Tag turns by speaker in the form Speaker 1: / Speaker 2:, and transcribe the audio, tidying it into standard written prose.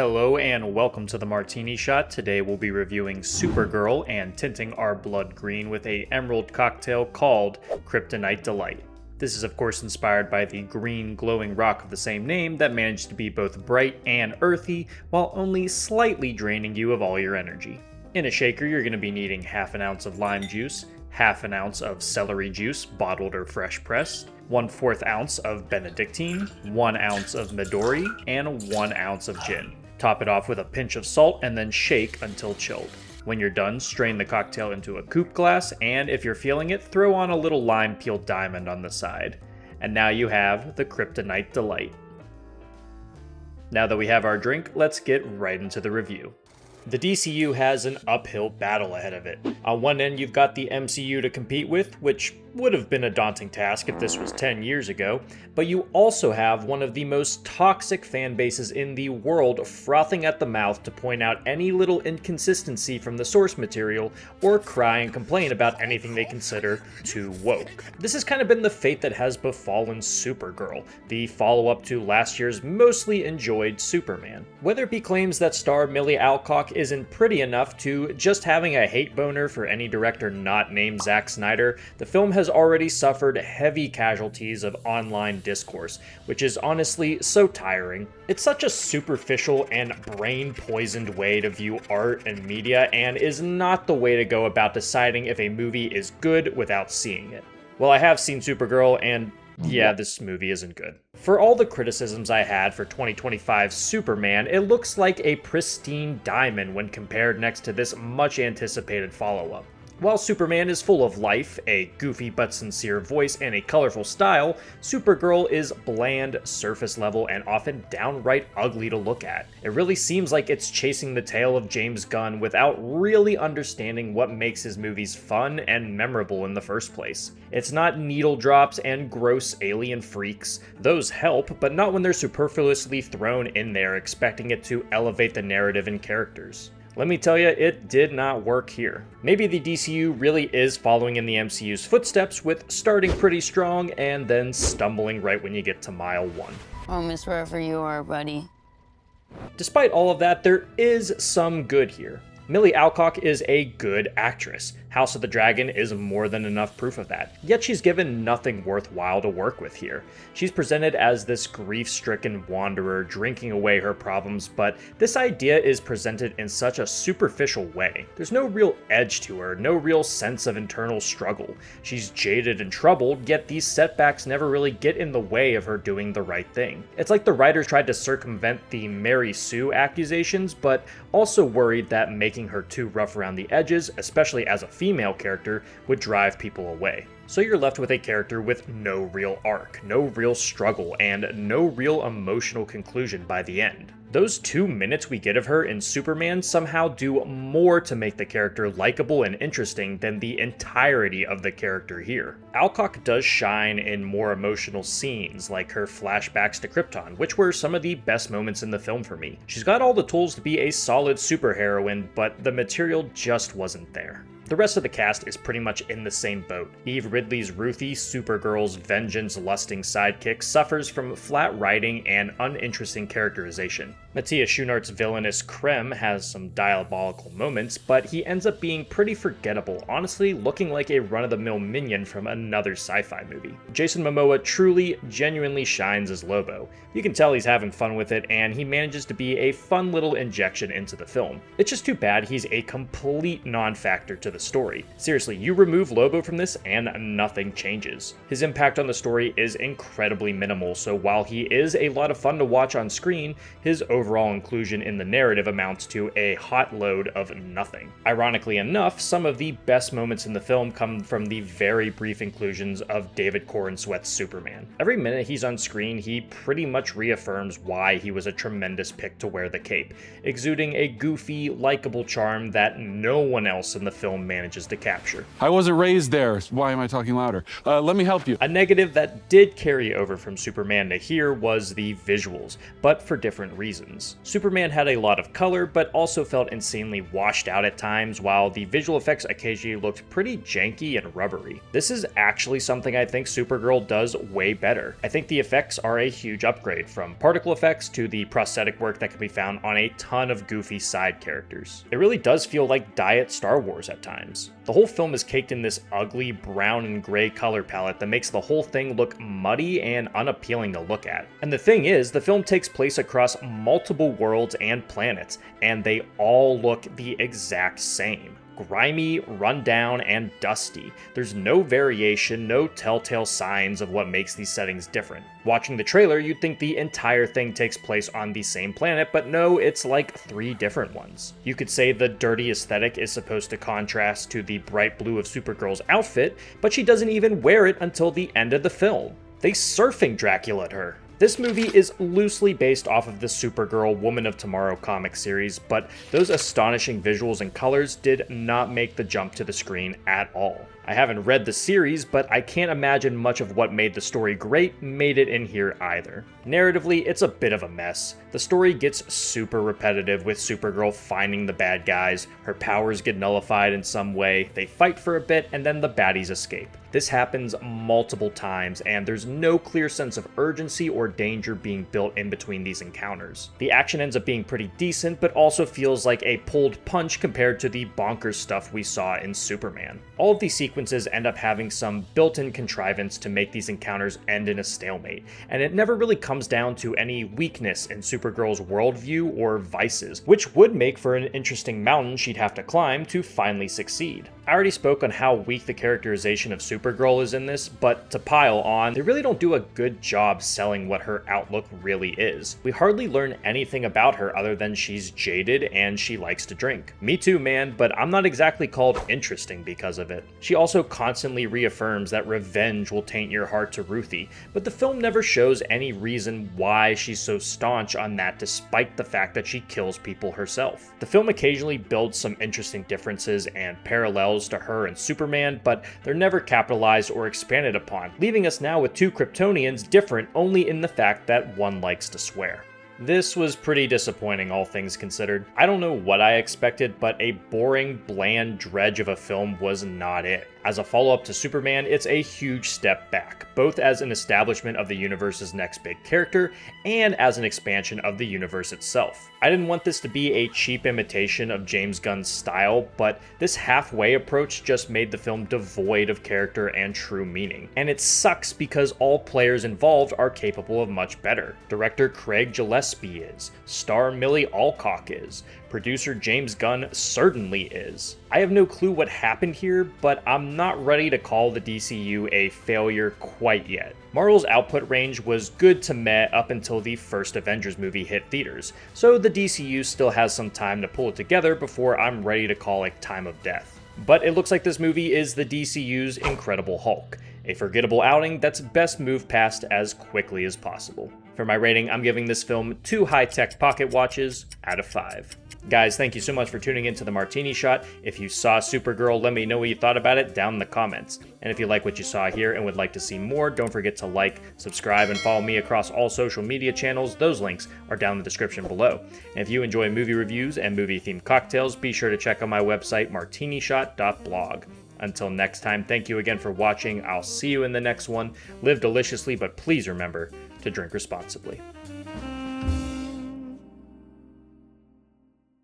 Speaker 1: Hello and welcome to the Martini Shot. Today we'll be reviewing Supergirl and tinting our blood green with a emerald cocktail called Kryptonite Delight. This is of course inspired by the green glowing rock of the same name that managed to be both bright and earthy while only slightly draining you of all your energy. In a shaker you're going to be needing half an ounce of lime juice, half an ounce of celery juice, bottled or fresh pressed, 1/4 ounce of Benedictine, 1 ounce of Midori, and 1 ounce of gin. Top it off with a pinch of salt and then shake until chilled. When you're done, strain the cocktail into a coupe glass, and if you're feeling it, throw on a little lime peel diamond on the side. And now you have the Kryptonite Delight. Now that we have our drink, let's get right into the review. The DCU has an uphill battle ahead of it. On one end, you've got the MCU to compete with, which would have been a daunting task if this was 10 years ago, but you also have one of the most toxic fan bases in the world frothing at the mouth to point out any little inconsistency from the source material or cry and complain about anything they consider too woke. This has kind of been the fate that has befallen Supergirl, the follow-up to last year's mostly enjoyed Superman. Whether it be claims that star Millie Alcock isn't pretty enough to just having a hate boner for any director not named Zack Snyder, the film has already suffered heavy casualties of online discourse, which is honestly so tiring. It's such a superficial and brain-poisoned way to view art and media, and is not the way to go about deciding if a movie is good without seeing it. Well, I have seen Supergirl, and yeah, this movie isn't good. For all the criticisms I had for 2025's Superman, it looks like a pristine diamond when compared next to this much-anticipated follow-up. While Superman is full of life, a goofy but sincere voice, and a colorful style, Supergirl is bland, surface level, and often downright ugly to look at. It really seems like it's chasing the tail of James Gunn without really understanding what makes his movies fun and memorable in the first place. It's not needle drops and gross alien freaks. Those help, but not when they're superfluously thrown in there expecting it to elevate the narrative and characters. Let me tell you, it did not work here. Maybe the DCU really is following in the MCU's footsteps with starting pretty strong and then stumbling right when you get to mile 1.
Speaker 2: Home is wherever you are, buddy.
Speaker 1: Despite all of that, there is some good here. Millie Alcock is a good actress. House of the Dragon is more than enough proof of that, yet she's given nothing worthwhile to work with here. She's presented as this grief-stricken wanderer drinking away her problems, but this idea is presented in such a superficial way. There's no real edge to her, no real sense of internal struggle. She's jaded and troubled, yet these setbacks never really get in the way of her doing the right thing. It's like the writers tried to circumvent the Mary Sue accusations, but also worried that making her too rough around the edges, especially as a female character, would drive people away. So you're left with a character with no real arc, no real struggle, and no real emotional conclusion by the end. Those 2 minutes we get of her in Superman somehow do more to make the character likable and interesting than the entirety of the character here. Alcock does shine in more emotional scenes, like her flashbacks to Krypton, which were some of the best moments in the film for me. She's got all the tools to be a solid superheroine, but the material just wasn't there. The rest of the cast is pretty much in the same boat. Eve Ridley's Ruthie, Supergirl's vengeance-lusting sidekick, suffers from flat writing and uninteresting characterization. Matthias Schoenaerts' villainous Krem has some diabolical moments, but he ends up being pretty forgettable, honestly looking like a run-of-the-mill minion from another sci-fi movie. Jason Momoa truly, genuinely shines as Lobo. You can tell he's having fun with it, and he manages to be a fun little injection into the film. It's just too bad he's a complete non-factor to the story. Seriously, you remove Lobo from this and nothing changes. His impact on the story is incredibly minimal, so while he is a lot of fun to watch on screen, his overall inclusion in the narrative amounts to a hot load of nothing. Ironically enough, some of the best moments in the film come from the very brief inclusions of David Corenswet's Superman. Every minute he's on screen, he pretty much reaffirms why he was a tremendous pick to wear the cape, exuding a goofy, likable charm that no one else in the film manages to capture.
Speaker 3: I wasn't raised there. Why am I talking louder? Let me help you.
Speaker 1: A negative that did carry over from Superman to here was the visuals, but for different reasons. scenes. Superman had a lot of color, but also felt insanely washed out at times, while the visual effects occasionally looked pretty janky and rubbery. This is actually something I think Supergirl does way better. I think the effects are a huge upgrade, from particle effects to the prosthetic work that can be found on a ton of goofy side characters. It really does feel like Diet Star Wars at times. The whole film is caked in this ugly brown and gray color palette that makes the whole thing look muddy and unappealing to look at. And the thing is, the film takes place across multiple worlds and planets, and they all look the exact same. Grimy, rundown, and dusty. There's no variation, no telltale signs of what makes these settings different. Watching the trailer, you'd think the entire thing takes place on the same planet, but no, it's like 3 different ones. You could say the dirty aesthetic is supposed to contrast to the bright blue of Supergirl's outfit, but she doesn't even wear it until the end of the film. They surfing Dracula her. This movie is loosely based off of the Supergirl Woman of Tomorrow comic series, but those astonishing visuals and colors did not make the jump to the screen at all. I haven't read the series, but I can't imagine much of what made the story great made it in here either. Narratively, it's a bit of a mess. The story gets super repetitive with Supergirl finding the bad guys, her powers get nullified in some way, they fight for a bit, and then the baddies escape. This happens multiple times, and there's no clear sense of urgency or danger being built in between these encounters. The action ends up being pretty decent, but also feels like a pulled punch compared to the bonkers stuff we saw in Superman. All of these sequences end up having some built-in contrivance to make these encounters end in a stalemate, and it never really comes down to any weakness in Supergirl's worldview or vices, which would make for an interesting mountain she'd have to climb to finally succeed. I already spoke on how weak the characterization of Supergirl is in this, but to pile on, they really don't do a good job selling what her outlook really is. We hardly learn anything about her other than she's jaded and she likes to drink. Me too, man, but I'm not exactly called interesting because of it. She also constantly reaffirms that revenge will taint your heart to Ruthie, but the film never shows any reason why she's so staunch on that despite the fact that she kills people herself. The film occasionally builds some interesting differences and parallels to her and Superman, but they're never capitalized or expanded upon, leaving us now with 2 Kryptonians different only in the fact that one likes to swear. This was pretty disappointing, all things considered. I don't know what I expected, but a boring, bland dredge of a film was not it. As a follow-up to Superman, it's a huge step back, both as an establishment of the universe's next big character, and as an expansion of the universe itself. I didn't want this to be a cheap imitation of James Gunn's style, but this halfway approach just made the film devoid of character and true meaning. And it sucks because all players involved are capable of much better. Director Craig Gillespie is, star Millie Alcock is, producer James Gunn certainly is. I have no clue what happened here, but I'm not ready to call the DCU a failure quite yet. Marvel's output range was good to meh up until the first Avengers movie hit theaters, so the DCU still has some time to pull it together before I'm ready to call it time of death. But it looks like this movie is the DCU's Incredible Hulk, a forgettable outing that's best moved past as quickly as possible. For my rating, I'm giving this film 2 high-tech pocket watches out of 5. Guys, thank you so much for tuning into the Martini Shot. If you saw Supergirl, let me know what you thought about it down in the comments. And if you like what you saw here and would like to see more, don't forget to like, subscribe, and follow me across all social media channels. Those links are down in the description below. And if you enjoy movie reviews and movie-themed cocktails, be sure to check out my website, martinishot.blog. Until next time, thank you again for watching. I'll see you in the next one. Live deliciously, but please remember to drink responsibly.